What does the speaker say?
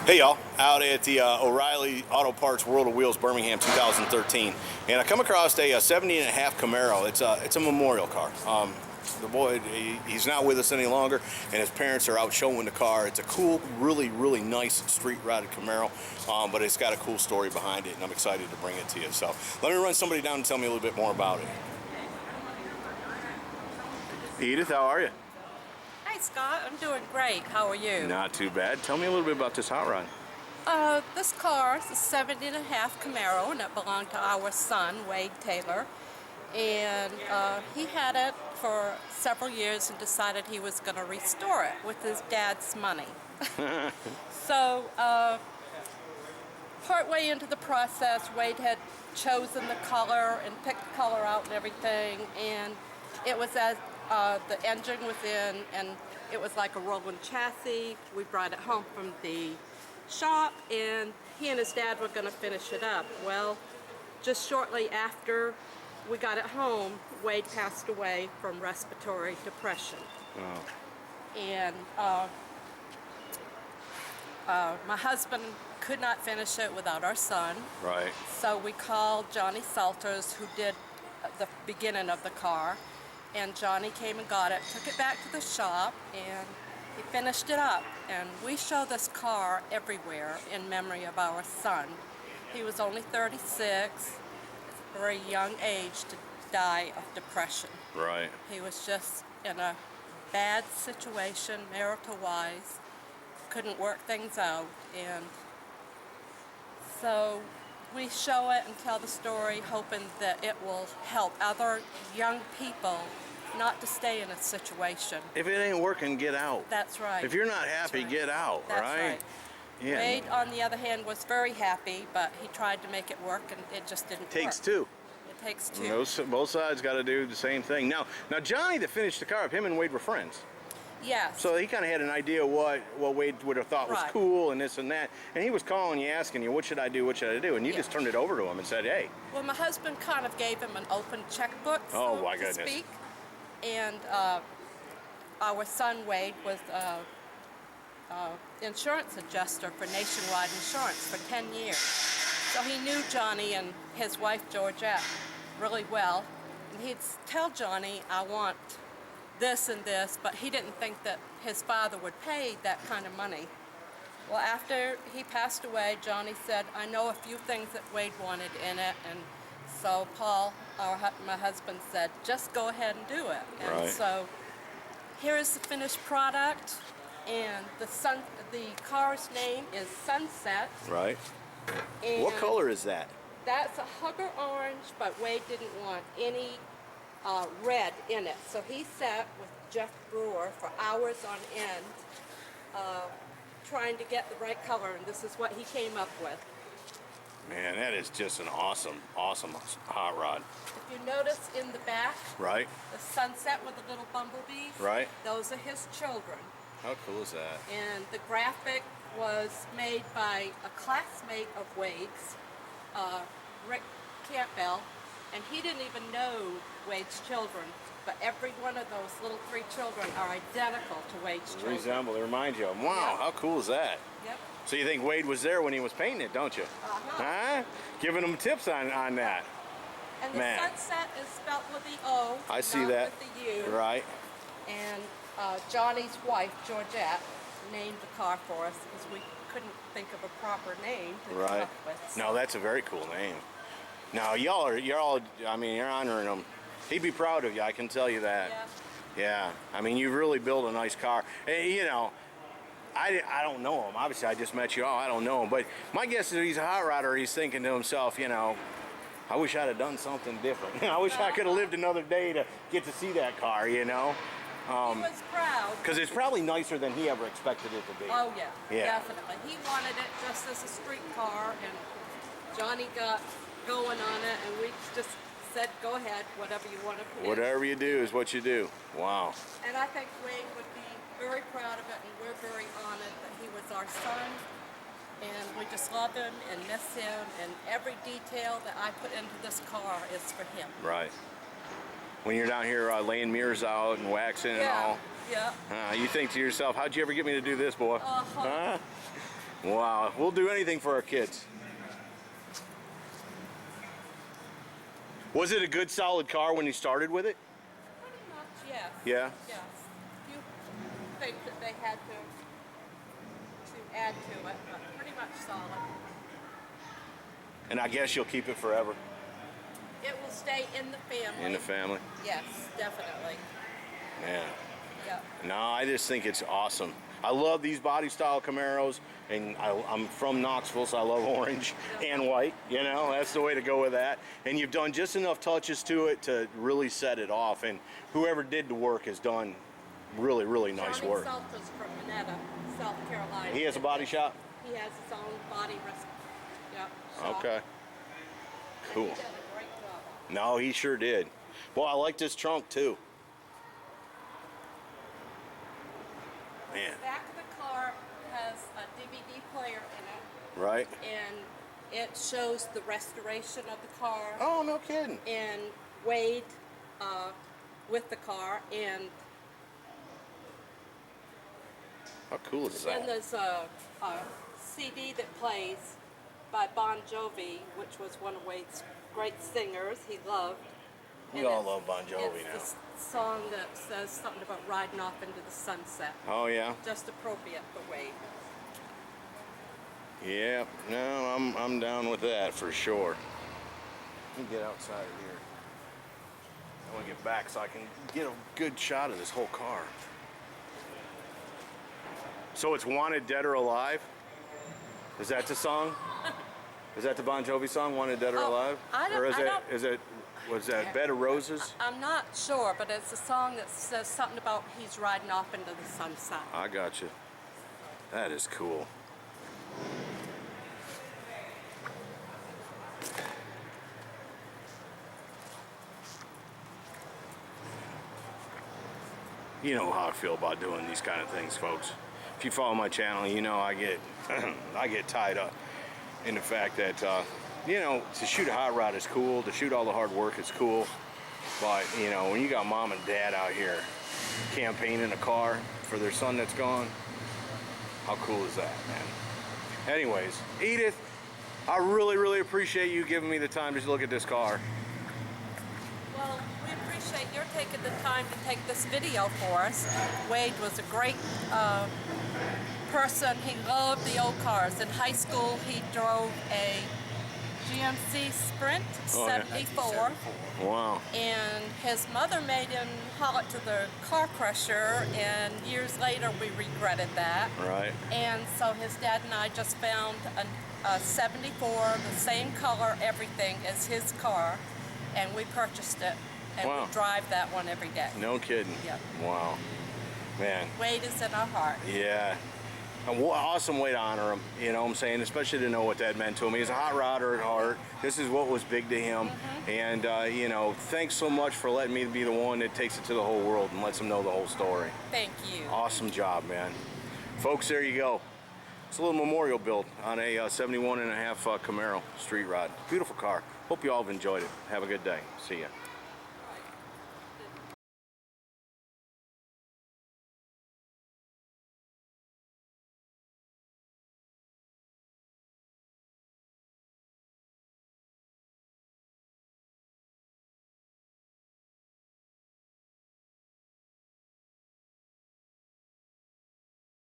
Hey y'all, out at the O'Reilly Auto Parts World of Wheels Birmingham 2013, and I come across a 70 and a half Camaro. It's a memorial car. The boy, he's not with us any longer, and his parents are out showing the car. It's a cool, really nice street rotted Camaro, but it's got a cool story behind it, and I'm excited to bring it to you. So let me run somebody down and tell me a little bit more about it. Edith, how are you? Hi Scott, I'm doing great. How are you? Not too bad. Tell me a little bit about this hot rod. This car is a 70 and a half Camaro, and it belonged to our son, Wade Taylor. And he had it for several years and decided he was going to restore it with his dad's money. So, partway into the process, Wade had chosen the color and picked the color out and everything, and it was as the engine was in, and it was like a rolling chassis. We brought it home from the shop, and he and his dad were going to finish it up. Well, just shortly after we got it home, Wade passed away from respiratory depression. Oh. And my husband could not finish it without our son. Right. So we called Johnny Salters, who did the beginning of the car. And Johnny came and got it, took it back to the shop, and he finished it up. And we show this car everywhere in memory of our son. He was only 36, a very young age to die of depression. Right. He was just in a bad situation, marital-wise, couldn't work things out, and so we show it and tell the story, hoping that it will help other young people not to stay in a situation. If it ain't working, get out. That's right. If you're not happy, right. Get out, That's right? Yeah. Wade, on the other hand, was very happy, but he tried to make it work, and it just didn't Takes work. two. It takes two. Both sides got to do the same thing. Now Johnny that finished the car up, him and Wade were friends. Yes. So he kind of had an idea what Wade would have thought was Right. cool and this and that. And he was calling you, asking you, what should I do? And you Yeah. just turned it over to him and said, hey. Well, my husband kind of gave him an open checkbook, Oh, so my to goodness. speak. And our son Wade was insurance adjuster for Nationwide Insurance for 10 years. So he knew Johnny and his wife Georgette really well. And he'd tell Johnny, I want this and this, but he didn't think that his father would pay that kind of money. Well, after he passed away, Johnny said, I know a few things that Wade wanted in it, and so Paul, my husband, said, just go ahead and do it. And Right. so here is the finished product, and the car's name is Sunset. Right. And What color is that? that's a hugger orange, but Wade didn't want any red in it. So he sat with Jeff Brewer for hours on end trying to get the right color, and this is what he came up with. Man, that is just an awesome hot rod. If you notice in the back, Right. the sunset with the little bumblebees, Right. those are his children. How cool is that? And the graphic was made by a classmate of Wade's, Rick Campbell, and he didn't even know Wade's children, but every one of those little three children are identical to Wade's children. They remind you of them. Wow, Yeah. how cool is that? Yep. So you think Wade was there when he was painting it, don't you? Uh-huh. Huh? Giving him tips on that. And the Man. sunset is spelled with the O, I see not that. with the U. Right. And Johnny's wife, Georgette, named the car for us because we couldn't think of a proper name to come Right. up with. No, that's a very cool name. Now you're all, I mean, you're honoring him. He'd be proud of you, I can tell you that. Yeah. Yeah. I mean, you really built a nice car. Hey, you know, I don't know him. Obviously, I just met you all. I don't know him. But my guess is he's a hot rodder. He's thinking to himself, you know, I wish I'd have done something different. I wish I could have lived another day to get to see that car, you know. He was proud. Because it's probably nicer than he ever expected it to be. Oh yeah, Yeah. definitely. He wanted it just as a street car, and Johnny got going on it, and we just said, go ahead, whatever you want to put in. Whatever you do is what you do. Wow. And I think Wade would be very proud of it, and we're very honored that he was our son. And we just love him and miss him, and every detail that I put into this car is for him. Right. When you're down here laying mirrors out and waxing and all, Yeah. you think to yourself, how'd you ever get me to do this, boy? Uh-huh. Huh? Wow, we'll do anything for our kids. Was it a good, solid car when you started with it? Pretty much, yes. Yeah? Yes. You think that they had to add to it, but pretty much solid. And I guess you'll keep it forever It will stay in the family. in the family. Yes, definitely. Man. Yep. No, I just think it's awesome. I love these body style Camaros, and I'm from Knoxville, so I love orange and white. You know, that's the way to go with that. And you've done just enough touches to it to really set it off. And whoever did the work has done really, really nice Johnny work. Salter's from Minetta, South Carolina. He has a body shop? He has his own body shop. Okay. And Cool. he did a great job. No, he sure did. Well, I like this trunk too. Man, The back of the car has a DVD player in it, right? and it shows the restoration of the car Oh, no kidding. and Wade with the car, and How cool is then that? there's a CD that plays by Bon Jovi, which was one of Wade's great singers he loved. We And all it's- love Bon Jovi now. It's the song that says something about riding off into the sunset. Oh, yeah? Just appropriate for Wade. Yeah, no, I'm down with that for sure. Let me get outside of here. I want to get back so I can get a good shot of this whole car. So it's Wanted Dead or Alive? Is that the song? Is that the Bon Jovi song, Wanted Dead or Oh, Alive? I don't- Or I don't- was that Bed of Roses? I'm not sure, but it's a song that says something about he's riding off into the sunset. I got you. That is cool. You know how I feel about doing these kind of things, folks. If you follow my channel, you know I get I get tied up in the fact that you know, to shoot a hot rod is cool, to shoot all the hard work is cool, but you know, when you got mom and dad out here campaigning a car for their son that's gone, how cool is that, man? Anyways, Edith, I really, really appreciate you giving me the time to look at this car. Well, we appreciate your taking the time to take this video for us. Wade was a great person. He loved the old cars. In high school, he drove a GMC Sprint Oh, yeah. 74. Wow. And his mother made him haul it to the car crusher, and years later we regretted that. Right. And so his dad and I just found a 74, the same color, everything as his car, and we purchased it, and Wow. we drive that one every day. No kidding. Yep. Wow. Man. Wade is in our heart. Yeah. An awesome way to honor him, you know what I'm saying? Especially to know what that meant to him. He's a hot rodder at heart. This is what was big to him. And, you know, thanks so much for letting me be the one that takes it to the whole world and lets them know the whole story. Thank you. Awesome job, man. Folks, there you go. It's a little memorial build on a 71 and a half Camaro street rod. Beautiful car. Hope you all have enjoyed it. Have a good day. See ya.